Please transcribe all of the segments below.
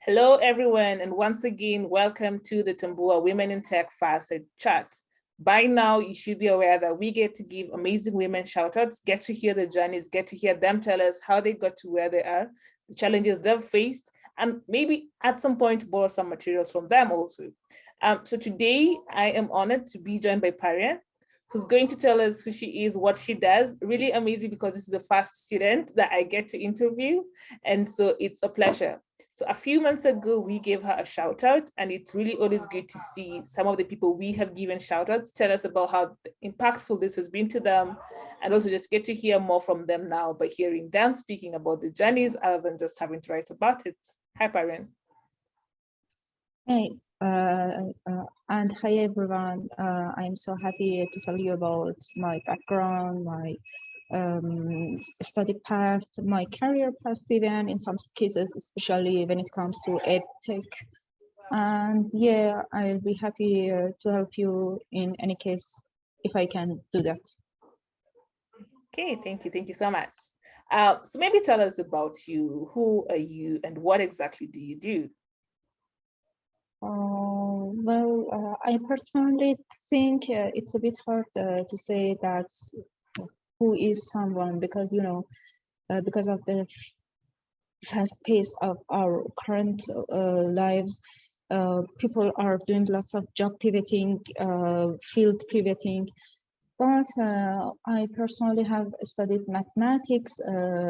Hello, everyone, and once again, welcome to the Tambua Women in Tech Fireside Chat. By now, you should be aware that we get to give amazing women shout-outs, get to hear their journeys, get to hear them tell us how they got to where they are, the challenges they've faced, and maybe at some point borrow some materials from them also. So today, I am honored to be joined by Parian, who's going to tell us who she is, what she does. Really amazing because this is the first student that I get to interview, and so it's a pleasure. So a few months ago, we gave her a shout out, and it's really always good to see some of the people we have given shout outs tell us about how impactful this has been to them, and also just get to hear more from them now by hearing them speaking about the journeys other than just having to write about it. Hi, Parian. Hey, and hi everyone. I'm so happy to tell you about my background, my study path, my career path, even in some cases, especially when it comes to EdTech. And yeah, I'll be happy to help you in any case if I can do that. Okay, thank you so much. So maybe tell us about you. Who are you and what exactly do you do? I personally think it's a bit hard to say that who is someone, because because of the fast pace of our current lives, people are doing lots of job pivoting, field pivoting. But I personally have studied mathematics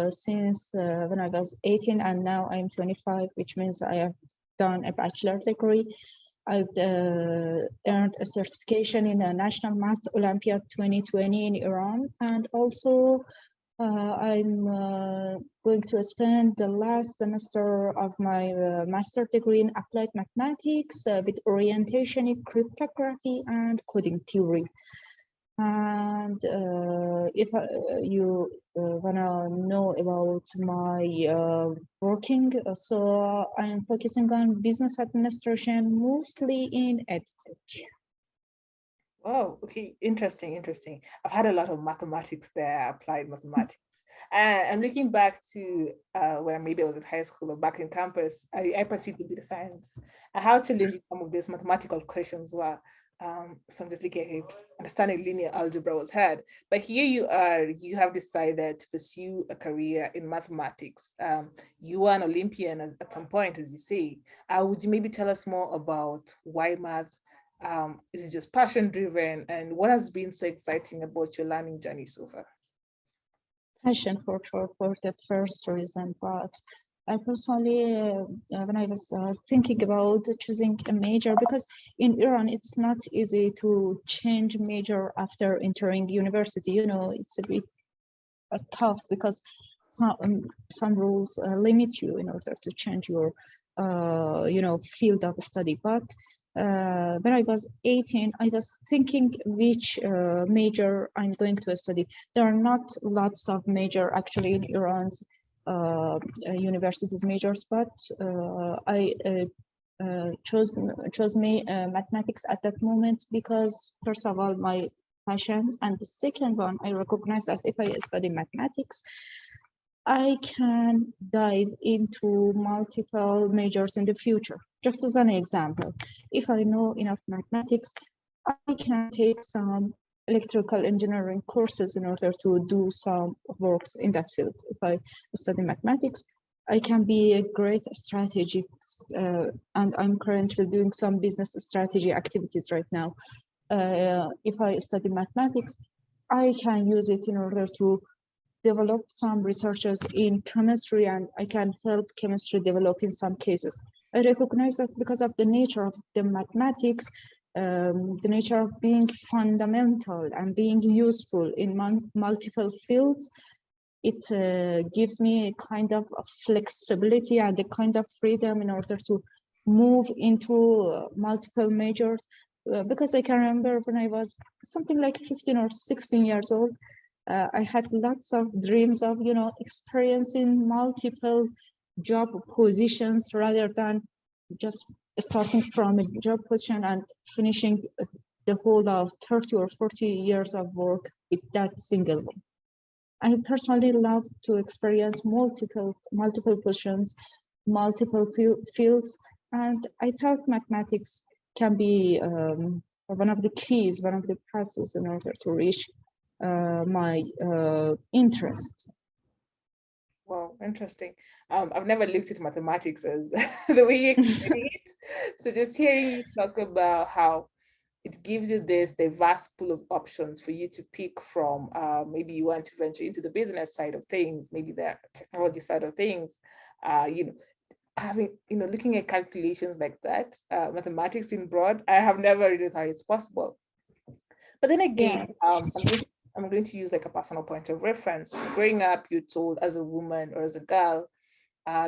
since when I was 18, and now I'm 25, which means I have done a bachelor degree. I've earned a certification in the National Math Olympiad 2020 in Iran, and also I'm going to spend the last semester of my master's degree in applied mathematics with orientation in cryptography and coding theory. And if you want to know about my working, so I'm focusing on business administration, mostly in EdTech. Oh, okay, interesting. I've had a lot of mathematics there, applied mathematics. I'm looking back to when maybe I was at high school or back in campus, I pursued computer science. And how challenging some of these mathematical questions were. So I'm just looking ahead, understanding linear algebra was hard. But here you have decided to pursue a career in mathematics. You were an Olympian at some point, as you say. Would you maybe tell us more about why math? Is it just passion driven, and what has been so exciting about your learning journey so far? Passion for the first reason, but I personally, when I was thinking about choosing a major, because in Iran it's not easy to change major after entering university. It's a bit tough because some rules limit you in order to change your field of study. But when I was 18, I was thinking which major I'm going to study. There are not lots of major actually in Iran's universities majors, but I chose mathematics at that moment because, first of all, my passion, and the second one, I recognize that if I study mathematics, I can dive into multiple majors in the future. Just as an example, if I know enough mathematics, I can take some electrical engineering courses in order to do some works in that field. If I study mathematics, I can be a great strategist, and I'm currently doing some business strategy activities right now. If I study mathematics, I can use it in order to develop some researches in chemistry, and I can help chemistry develop in some cases. I recognize that because of the nature of the mathematics, the nature of being fundamental and being useful in multiple fields, it gives me a kind of flexibility and a kind of freedom in order to move into multiple majors. Because I can remember when I was something like 15 or 16 years old, I had lots of dreams of, experiencing multiple job positions rather than just starting from a job position and finishing the whole of 30 or 40 years of work with that single one. I personally love to experience multiple positions multiple fields, and I thought mathematics can be one of the keys, one of the paths in order to reach my interest. Wow, interesting. I've never looked at mathematics as the way you explain it. So just hearing you talk about how it gives you the vast pool of options for you to pick from. Maybe you want to venture into the business side of things, maybe the technology side of things. Looking at calculations like that, mathematics in broad, I have never really thought it's possible. But then again, I'm going to use like a personal point of reference. Growing up, you're told as a woman or as a girl,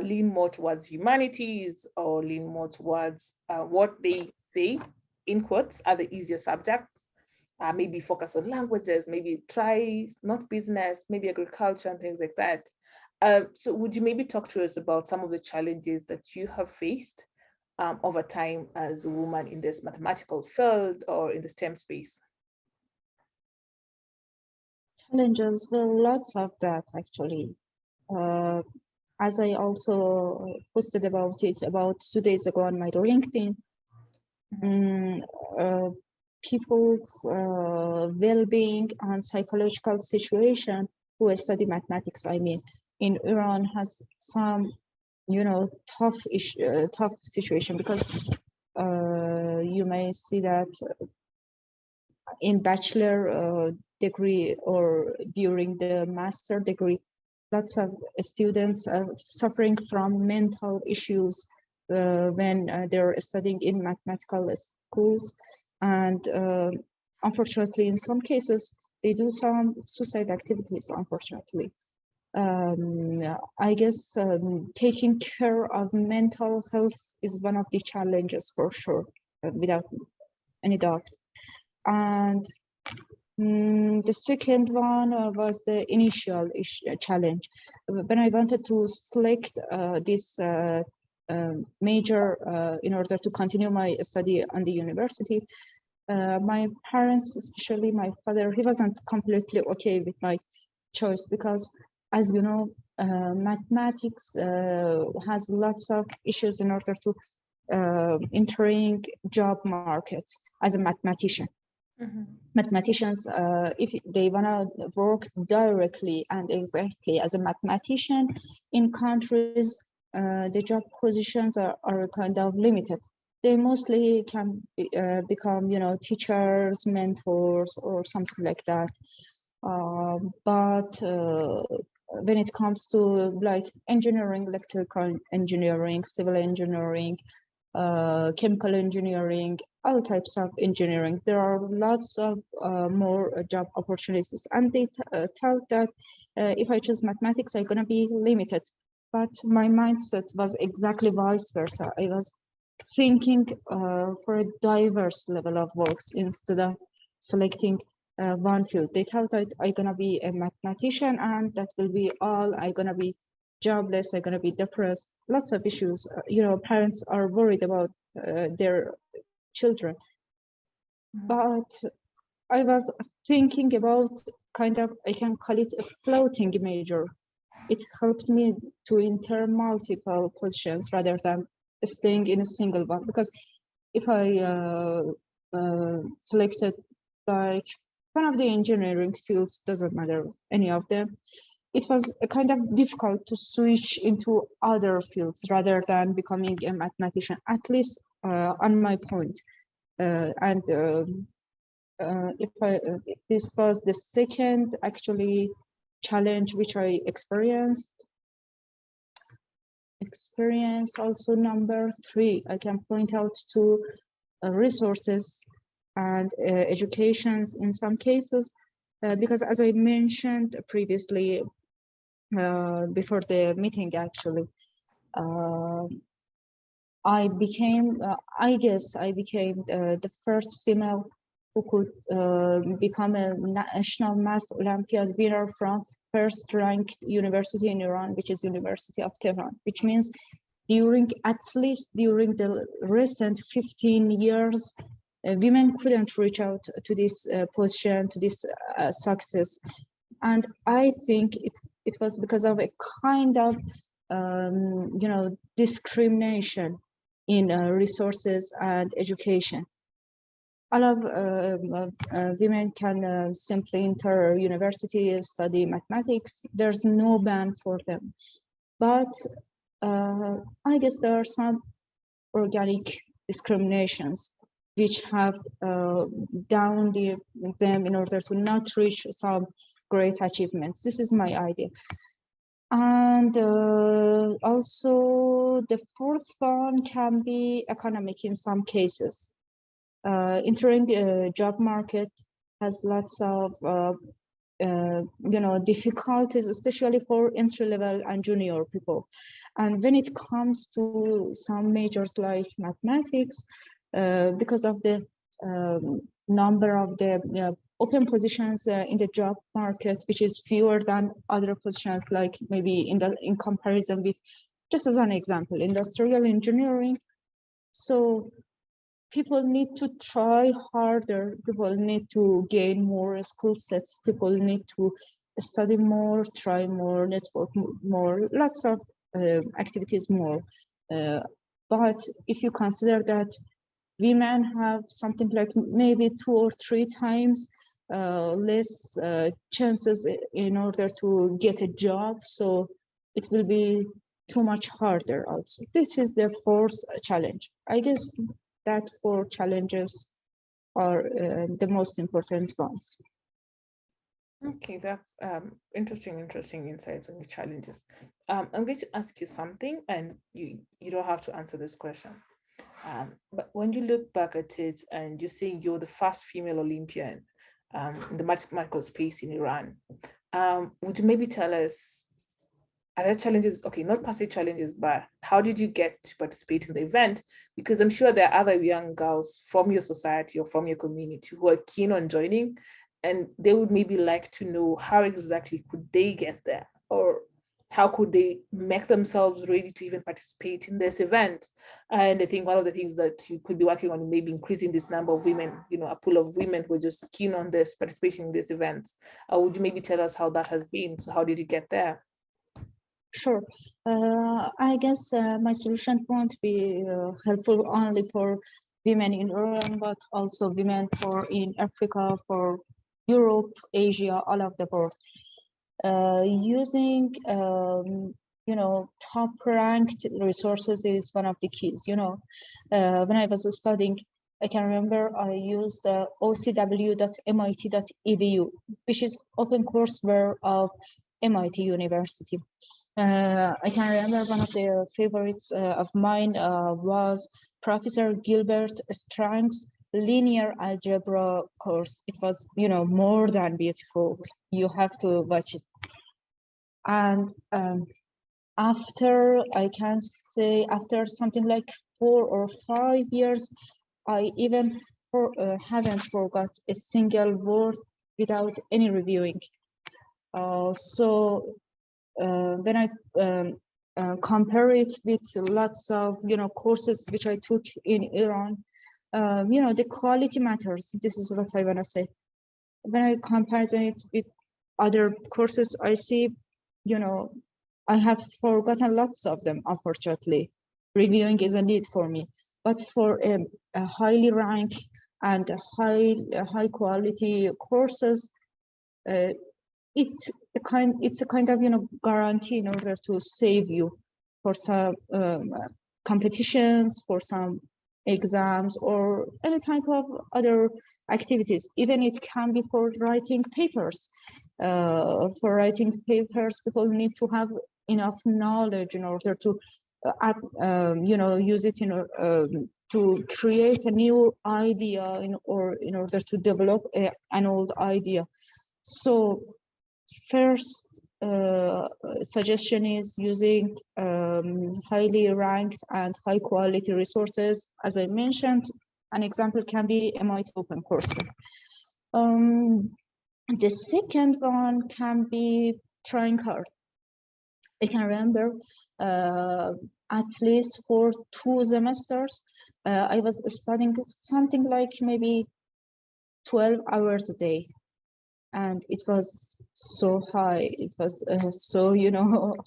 lean more towards humanities or lean more towards what they say, in quotes, are the easier subjects. Maybe focus on languages, maybe try not business, maybe agriculture and things like that. So would you maybe talk to us about some of the challenges that you have faced over time as a woman in this mathematical field or in the STEM space? Challenges, well, lots of that actually. As I also posted about it about 2 days ago on my LinkedIn, people's well-being and psychological situation who study mathematics, I mean, in Iran has some, tough situation, because you may see that in bachelor degree or during the master degree, lots of students are suffering from mental issues when they're studying in mathematical schools. And unfortunately, in some cases, they do some suicide activities, unfortunately. I guess taking care of mental health is one of the challenges for sure, without any doubt. And the second one was the initial challenge. When I wanted to select this major in order to continue my study on the university, my parents, especially my father, he wasn't completely okay with my choice, because, as you know, mathematics has lots of issues in order to entering job markets as a mathematician. Mathematicians, if they want to work directly and exactly as a mathematician in countries, the job positions are kind of limited. They mostly can become, teachers, mentors, or something like that. But when it comes to like engineering, electrical engineering, civil engineering, chemical engineering, all types of engineering, there are lots of more job opportunities. And they thought that if I choose mathematics, I'm gonna be limited. But my mindset was exactly vice versa. I was thinking for a diverse level of works instead of selecting one field. They thought that I'm gonna be a mathematician and that will be all. I'm gonna be jobless, I'm gonna be depressed, lots of issues. Parents are worried about their children. But I was thinking about kind of, I can call it a floating major. It helped me to enter multiple positions rather than staying in a single one. Because if I selected like one of the engineering fields, doesn't matter any of them, it was kind of difficult to switch into other fields rather than becoming a mathematician, at least on my point. This was the second actually challenge which I experienced. Also number 3, I can point out to resources and educations in some cases, because as I mentioned previously, before the meeting actually, I became the first female who could become a national math Olympiad winner from first ranked university in Iran, which is University of Tehran, which means at least during the recent 15 years, women couldn't reach out to this position, to this success. And I think it was because of a kind of discrimination in resources and education. A lot of women can simply enter university, study mathematics. There's no ban for them. But I guess there are some organic discriminations which have downed them in order to not reach some great achievements. This is my idea. And also the fourth one can be economic in some cases. Entering the job market has lots of difficulties, especially for entry-level and junior people. And when it comes to some majors like mathematics, because of the number of the open positions in the job market, which is fewer than other positions, like maybe in comparison with, just as an example, industrial engineering. So people need to try harder, people need to gain more skill sets, people need to study more, try more, network more, lots of activities more. But if you consider that women have something like maybe 2 or 3 times less chances in order to get a job, so it will be too much harder also. This is the fourth challenge. I guess that 4 challenges are the most important ones. Okay, that's interesting insights on the challenges. I'm going to ask you something, and you don't have to answer this question. But when you look back at it and you say you're the first female Olympian in the mathematical space in Iran, would you maybe tell us, are there challenges? Okay, not per se challenges, but how did you get to participate in the event? Because I'm sure there are other young girls from your society or from your community who are keen on joining, and they would maybe like to know how exactly could they get there, or how could they make themselves ready to even participate in this event? And I think one of the things that you could be working on, maybe increasing this number of women, a pool of women who are just keen on this, participation in these events. Would you maybe tell us how that has been? So how did you get there? Sure. I guess my solution won't be helpful only for women in Iran, but also women in Africa, for Europe, Asia, all of the world. Using top ranked resources is one of the keys. When I was studying, I can remember I used ocw.mit.edu, which is open courseware of MIT University. I can remember one of the favorites of mine was Professor Gilbert Strang's linear algebra course. It was, more than beautiful. You have to watch it. And after something like 4 or 5 years, I even haven't forgot a single word without any reviewing. So when I compare it with lots of courses which I took in Iran, the quality matters. This is what I want to say. When I compare it with other courses, I see, I have forgotten lots of them, unfortunately. Reviewing is a need for me. But for a highly ranked and high quality courses, it's a kind of guarantee in order to save you for some competitions, for some exams, or any type of other activities. Even it can be for writing papers. For writing papers, people need to have enough knowledge in order to use it to create a new idea or in order to develop an old idea. So first suggestion is using highly ranked and high quality resources. As I mentioned, an example can be MIT OpenCourse. The second one can be trying hard. I can remember at least for 2 semesters, I was studying something like maybe 12 hours a day. And it was so high. It was so,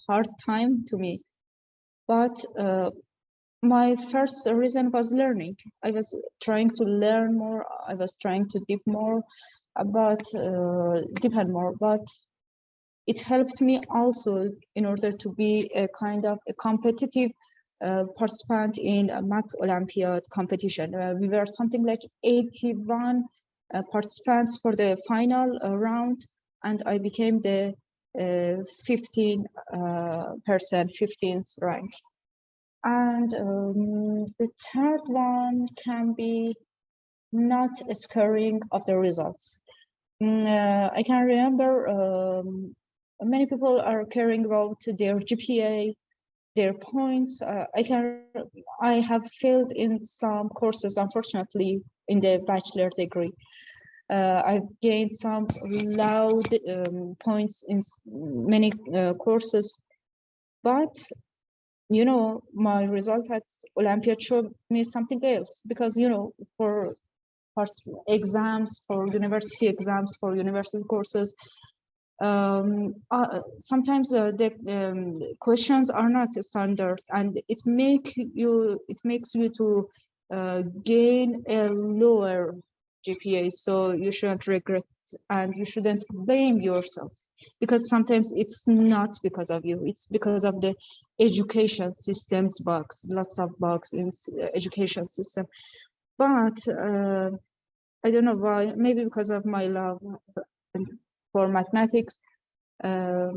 hard time to me. But my first reason was learning. I was trying to learn more. I was trying to deep more, depend more. But it helped me also in order to be a kind of a competitive participant in a Math Olympiad competition. We were something like 81 participants for the final round, and I became the 15th rank. And the third one can be not scaring of the results. I can remember many people are caring about their GPA, their points. I have failed in some courses, unfortunately, in the bachelor degree. I've gained some loud points in many courses, but you know, my result at Olympiad showed me something else, because you know, for exams, for university exams, for university courses, sometimes the questions are not standard, and it makes you to gain a lower GPA. So you shouldn't regret, and you shouldn't blame yourself, because sometimes it's not because of you, it's because of the education system's bugs, lots of bugs in education system. But I don't know why, maybe because of my love for mathematics, I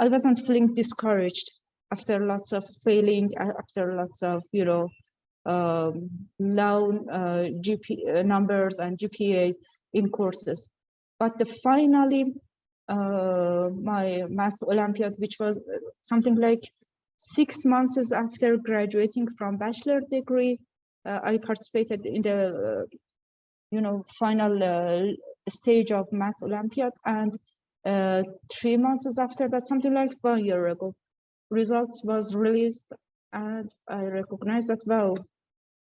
wasn't feeling discouraged after lots of failing, after lots of, you know, low numbers and GPA in courses. But finally, my Math Olympiad, which was something like 6 months after graduating from bachelor degree, I participated in the you know, final stage of Math Olympiad, and 3 months after that, something like 1 year ago, results was released, and I recognized that, wow,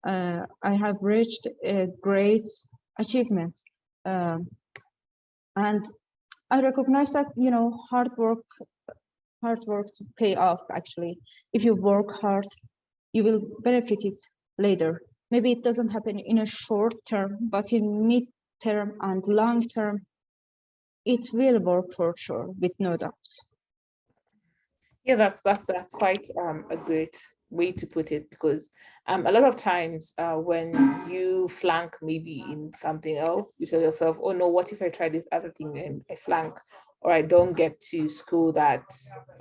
I have reached a great achievement. And I recognize that, you know, hard work pay off. Actually, if you work hard, you will benefit it later. Maybe it doesn't happen in a short term, but in mid-term and long term, it will work for sure, with no doubt. Yeah, that's quite a great way to put it, because a lot of times when you flunk maybe in something else, you tell yourself, oh no, what if I try this other thing and I flunk, or I don't get to school that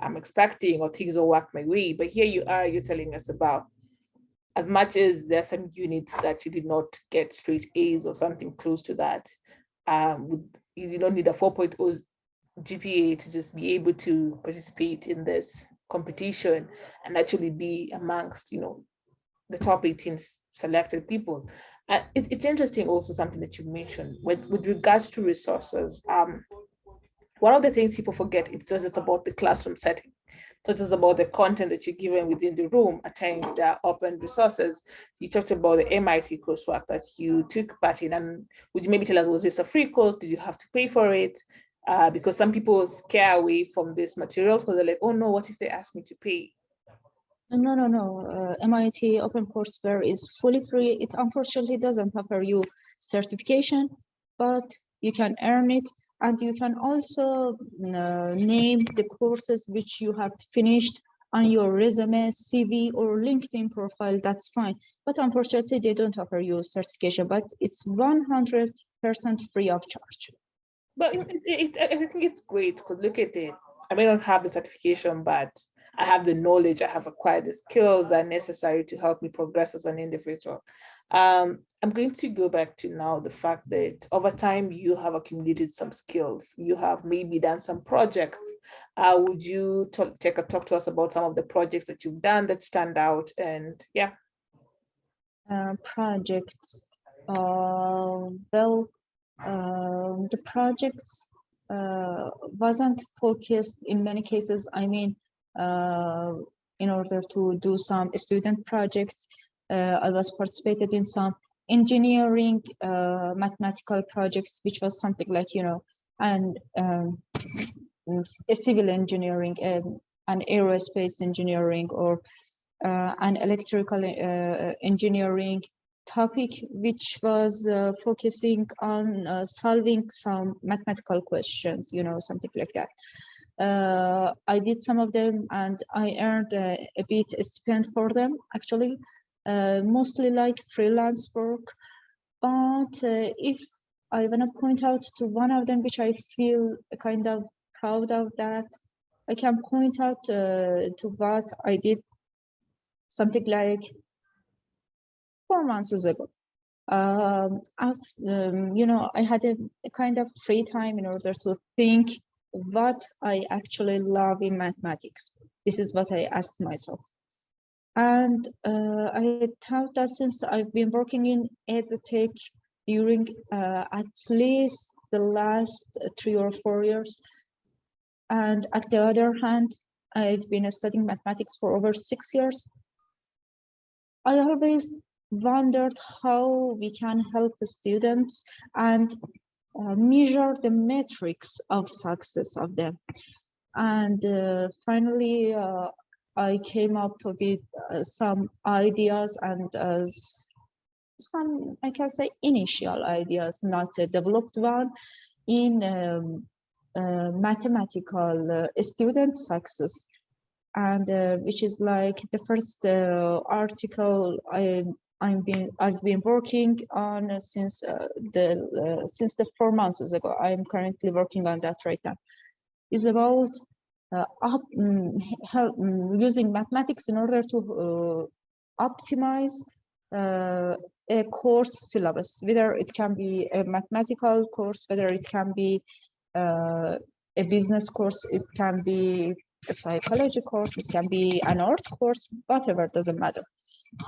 I'm expecting, or things don't work my way. But here you are, you're telling us about, as much as there's some units that you did not get straight A's or something close to that, you did not need a 4.0 GPA to just be able to participate in this competition and actually be amongst, you know, the top 18 selected people. It's interesting also, something that you mentioned with regards to resources. One of the things people forget, it's not just about the classroom setting. It's not just about the content that you're given within the room. At times there are open resources. You talked about the MIT coursework that you took part in, and would you maybe tell us, was this a free course? Did you have to pay for it? Because some people scare away from these materials because they're like, oh no, what if they ask me to pay? No. MIT OpenCourseWare is fully free. It unfortunately doesn't offer you certification, but you can earn it, and you can also name the courses which you have finished on your resume, CV, or LinkedIn profile. That's fine. But unfortunately, they don't offer you certification, but it's 100% free of charge. But I think it's great, because look at it. I may not have the certification, but I have the knowledge, I have acquired the skills that are necessary to help me progress as an individual. I'm going to go back to now the fact that over time you have accumulated some skills. You have maybe done some projects. Would you talk to us about some of the projects that you've done that stand out? And yeah. Projects. Well, the projects wasn't focused in many cases. I mean, in order to do some student projects, I was participated in some engineering mathematical projects, which was something like, you know, and a civil engineering and an aerospace engineering, or an electrical engineering topic, which was focusing on solving some mathematical questions, you know, something like that. I did some of them and I earned a bit spent for them, actually, mostly like freelance work. But if I want to point out to one of them, which I feel kind of proud of, that I can point out to what I did something like 4 months ago. You know, I had a kind of free time in order to think what I actually love in mathematics. This is what I asked myself. And I thought that since I've been working in edtech during at least the last 3 or 4 years, and at the other hand, I've been studying mathematics for over 6 years, I always wondered how we can help the students and measure the metrics of success of them. And finally, I came up with some ideas and some, I can say, initial ideas, not a developed one, in mathematical student success. And which is like the first article I've been working on since the 4 months ago. I'm currently working on that right now. Is about using mathematics in order to optimize a course syllabus, whether it can be a mathematical course, whether it can be a business course, it can be a psychology course, it can be an art course, whatever, doesn't matter.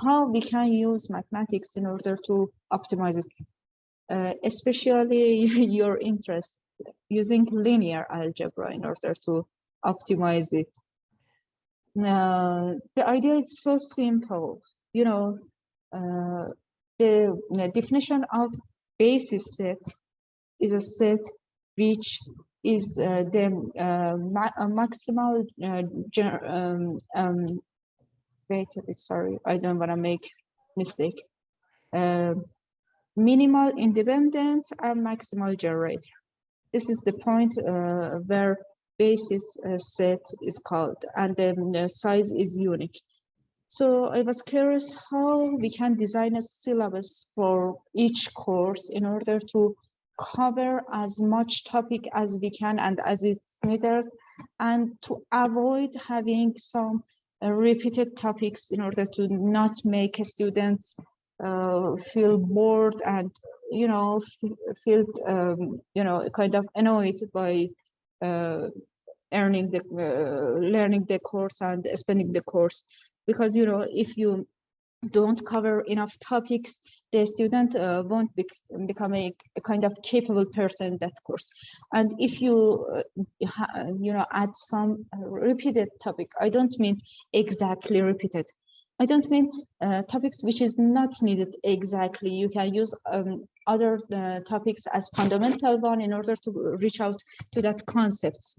How we can use mathematics in order to optimize it, especially your interest using linear algebra in order to optimize it. The idea is so simple, you know. The definition of basis set is a set which is the maximal wait a bit, sorry, I don't want to make mistake. Minimal independence and maximal generator. This is the point where basis set is called, and the size is unique. So I was curious how we can design a syllabus for each course in order to cover as much topic as we can and as it's needed, and to avoid having some repeated topics in order to not make students feel bored and, you know, feel you know, kind of annoyed by learning the course and spending the course. Because, you know, if you don't cover enough topics, the student won't become a kind of capable person in that course. And if you you know, add some repeated topic, I don't mean exactly repeated, I don't mean topics which is not needed exactly. You can use other topics as fundamental one in order to reach out to that concepts.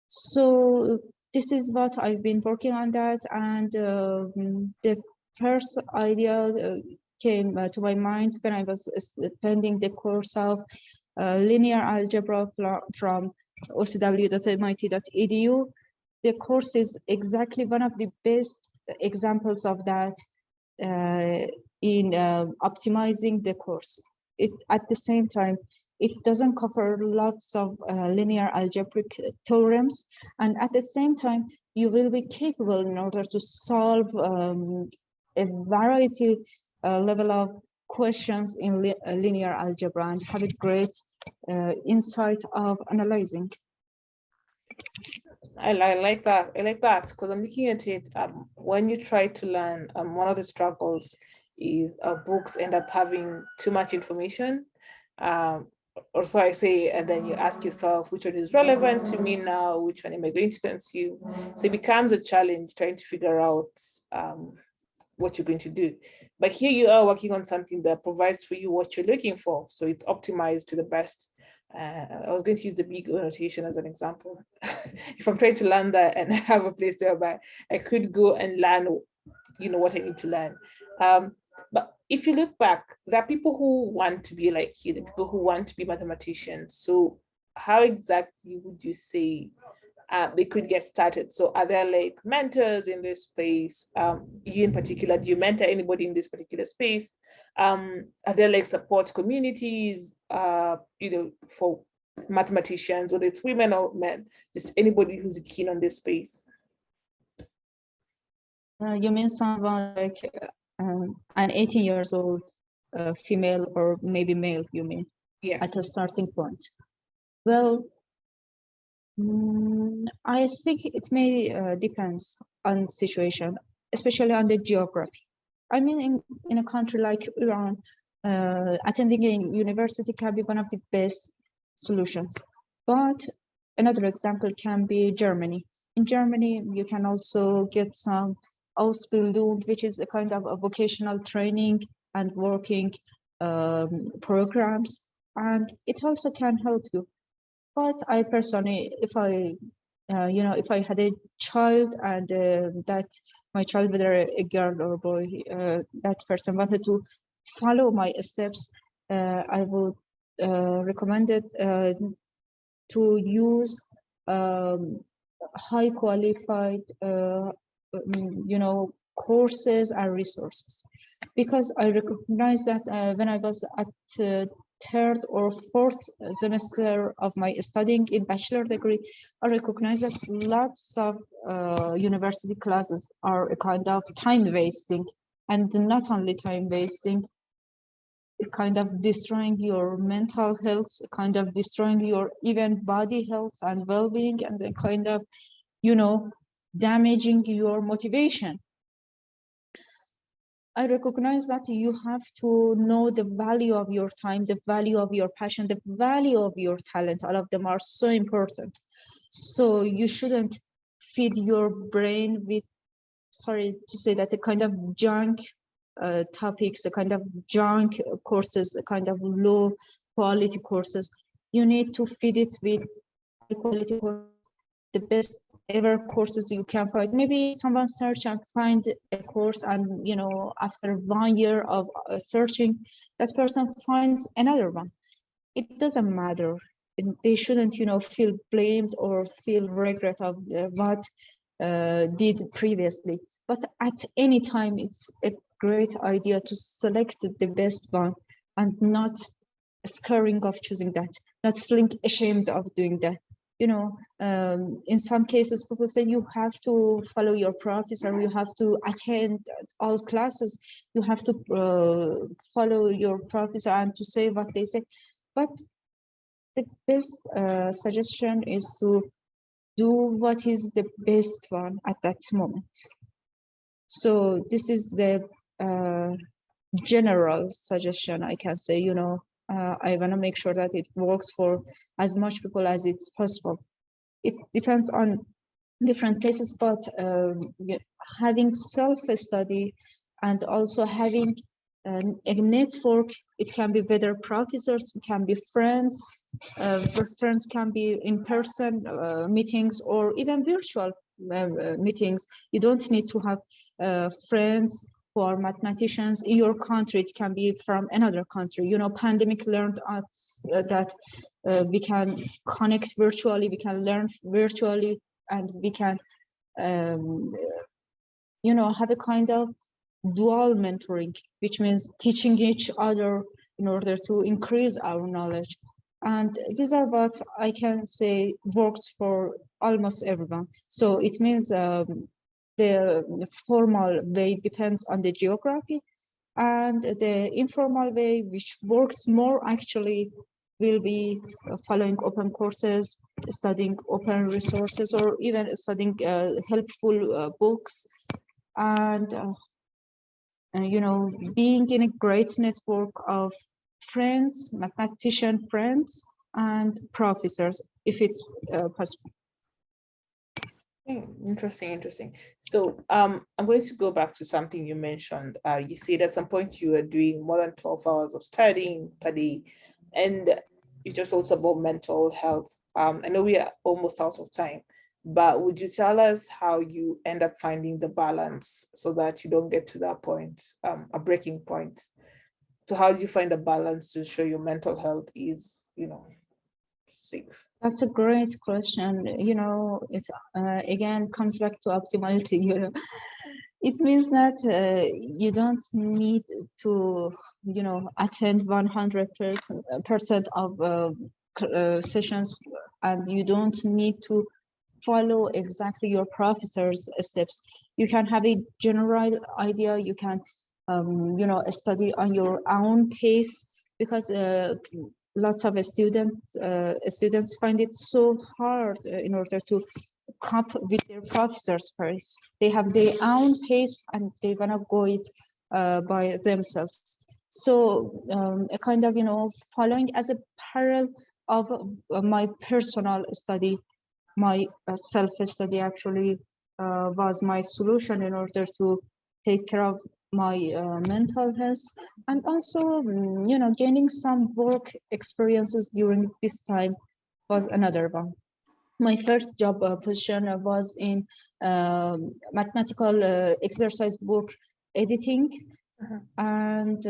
So this is what I've been working on that, and the first idea came to my mind when I was spending the course of linear algebra from ocw.mit.edu. The course is exactly one of the best examples of that in optimizing the course. At the same time, it doesn't cover lots of linear algebraic theorems, and at the same time, you will be capable in order to solve a variety level of questions in linear algebra and have a great insight of analyzing. I like that. I like that because I'm looking at it. When you try to learn, one of the struggles is books end up having too much information. Or so I say, and then you ask yourself, which one is relevant to me now? Which one am I going to consume? So it becomes a challenge trying to figure out what you're going to do. But here you are working on something that provides for you what you're looking for. So it's optimized to the best. I was going to use the big notation as an example. If I'm trying to learn that and have a place whereby I could go and learn what I need to learn. But if you look back, there are people who want to be like you, the people who want to be mathematicians. So how exactly would you say they could get started? So are there like mentors in this space? You in particular, do you mentor anybody in this particular space? Are there like support communities, for mathematicians, whether it's women or men, just anybody who's keen on this space? You mean someone like an 18 years old female or maybe male, you mean? Yes. At a starting point. Well, I think it may depends on the situation, especially on the geography. I mean, in a country like Iran, attending a university can be one of the best solutions. But another example can be Germany. In Germany, you can also get some Ausbildung, which is a kind of a vocational training and working programs, and it also can help you. But I personally, if I had a child and that my child, whether a girl or boy, that person wanted to follow my steps, I would recommend it to use high qualified, courses and resources, because I recognize that when I was at third or fourth semester of my studying in bachelor degree, I recognize that lots of university classes are a kind of time wasting, and not only time wasting, kind of destroying your mental health, kind of destroying your even body health and well-being, and then kind of, damaging your motivation. I recognize that you have to know the value of your time, the value of your passion, the value of your talent. All of them are so important. So you shouldn't feed your brain with, sorry to say that, the kind of junk topics, the kind of junk courses, the kind of low quality courses. You need to feed it with high quality courses, the best ever courses you can find. Maybe someone search and find a course, and after 1 year of searching, that person finds another one. It doesn't matter. They shouldn't feel blamed or feel regret of what did previously. But at any time, it's a great idea to select the best one and not scaring of choosing that, not feeling ashamed of doing that. In some cases, people say you have to follow your professor, you have to attend all classes, you have to follow your professor and to say what they say. But the best suggestion is to do what is the best one at that moment. So this is the general suggestion I can say. I want to make sure that it works for as much people as it's possible. It depends on different cases, but having self-study and also having a network, it can be whether professors, it can be friends, friends can be in-person meetings or even virtual meetings. You don't need to have friends who are mathematicians in your country. It can be from another country. Pandemic learned us that we can connect virtually, we can learn virtually, and we can, have a kind of dual mentoring, which means teaching each other in order to increase our knowledge. And these are what I can say works for almost everyone. So it means the formal way depends on the geography, and the informal way, which works more actually, will be following open courses, studying open resources, or even studying helpful books, and being in a great network of friends, mathematician friends, and professors, if it's possible. Interesting. So I'm going to go back to something you mentioned. You said at some point you were doing more than 12 hours of studying per day, and you just also about mental health. I know we are almost out of time, but would you tell us how you end up finding the balance so that you don't get to that point, a breaking point? So how do you find a balance to ensure your mental health is, safe? That's a great question. It again comes back to optimality. It means that you don't need to, attend 100% of sessions, and you don't need to follow exactly your professor's steps. You can have a general idea. You can, study on your own pace, because lots of students find it so hard in order to cope with their professor's pace. They have their own pace and they wanna go it by themselves. So a kind of, following as a parallel of my personal study, my self-study actually was my solution in order to take care of my mental health, and also, gaining some work experiences during this time was another one. My first job position was in mathematical exercise book editing, and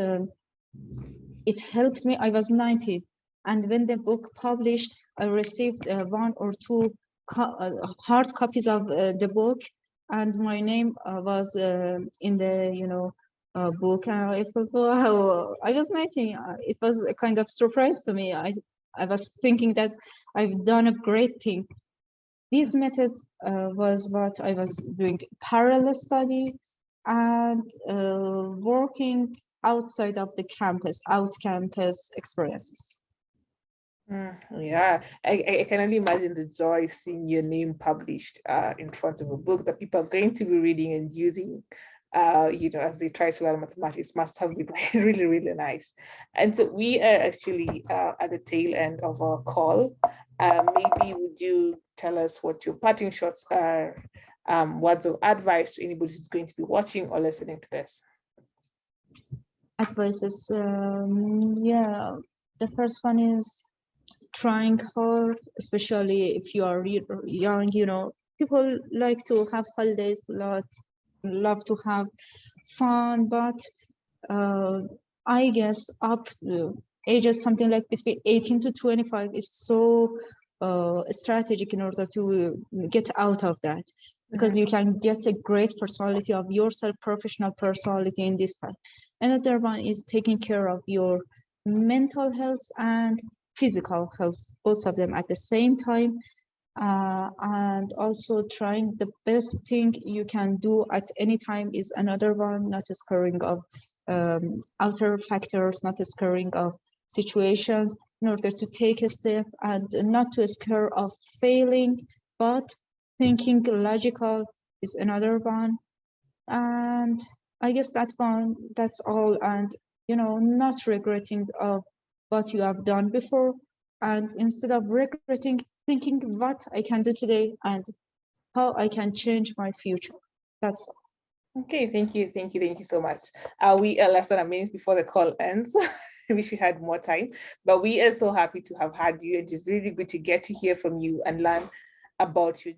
it helped me. I was 19, and when the book published, I received 1 or 2 hard copies of the book, and my name was in the book. And I felt, wow, I was 19. It was a kind of surprise to me. I was thinking that I've done a great thing. These methods was what I was doing: parallel study and working outside of the campus, out-campus experiences. Yeah, I can only imagine the joy seeing your name published in front of a book that people are going to be reading and using, as they try to learn mathematics. Must have been really, really nice. And so we are actually at the tail end of our call. Maybe would you tell us what your parting shots are, words of advice to anybody who's going to be watching or listening to this? Advices, yeah. The first one is trying hard, especially if you are young. People like to have holidays, love to have fun, but I guess up to ages something like between 18 to 25 is so strategic in order to get out of that, because you can get a great personality of yourself, professional personality in this time. Another one is taking care of your mental health and physical health, both of them at the same time, and also trying the best thing you can do at any time is another one. Not scaring of outer factors, not scaring of situations, in order to take a step, and not to scare of failing, but thinking logical is another one. And I guess that's all. And not regretting of what you have done before, and instead of regretting, thinking what I can do today and how I can change my future. That's all. Okay, thank you so much. We are less than a minute before the call ends. I wish we had more time, but we are so happy to have had you. It is really good to get to hear from you and learn about you.